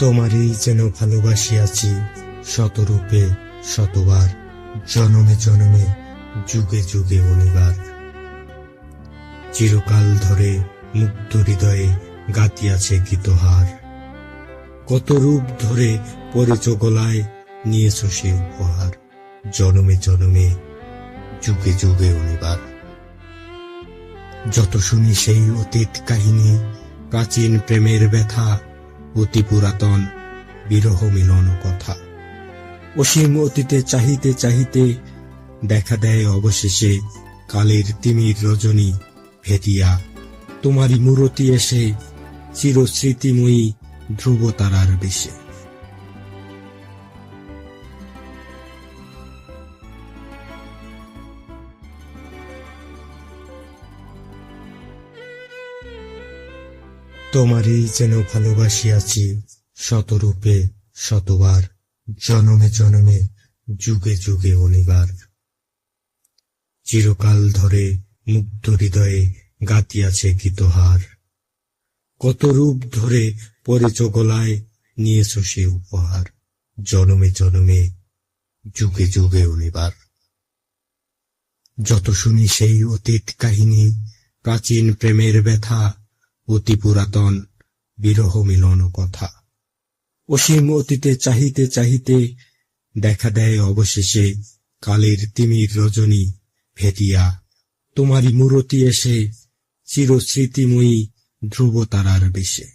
তোমারই যেন ভালোবাসিয়াছি শতরূপে শতবার, জনমে জনমে যুগে যুগে অনিবার। চিরকাল ধরে মুক্ত হৃদয়ে গাতিয়াছে গীতহার, কত রূপ ধরে পড়েছ গলায় নিয়েছ সে উপহার, জনমে জনমে যুগে যুগে অনিবার। যত শুনি সেই অতীত কাহিনী, প্রাচীন প্রেমের ব্যথা, অতি পুরাতন বিরহ মিলন কথা, অসীম অতীতে চাহিতে চাহিতে দেখা দেয় অবশেষে কালের তিমির রজনী ভেদিয়া, তোমারই মূরতি এসে চিরস্মৃতিময়ী ধ্রুব তারার বেশে। তোমারই যেন ভালোবাসিয়াছি শতরূপে শতবার, জনমে জনমে যুগে যুগে অনিবার। চিরকাল ধরে মুগ্ধ হৃদয়ে গাতিয়াছে গীতহার, কত রূপ ধরে পড়েছ গলায় নিয়েছ সে উপহার, জনমে জনমে যুগে যুগে অনিবার। যত শুনি সেই অতীত কাহিনী, প্রাচীন প্রেমের ব্যথা, অতি পুরাতন বিরহ মিলন কথা, অসীম অতীতে চাহিতে চাহিতে দেখা দেয় অবশেষে কালের তিমির রজনী ভেদিয়া, তোমারই মূরতি এসে চিরস্মৃতিময়ী ধ্রুব তারার বেশে।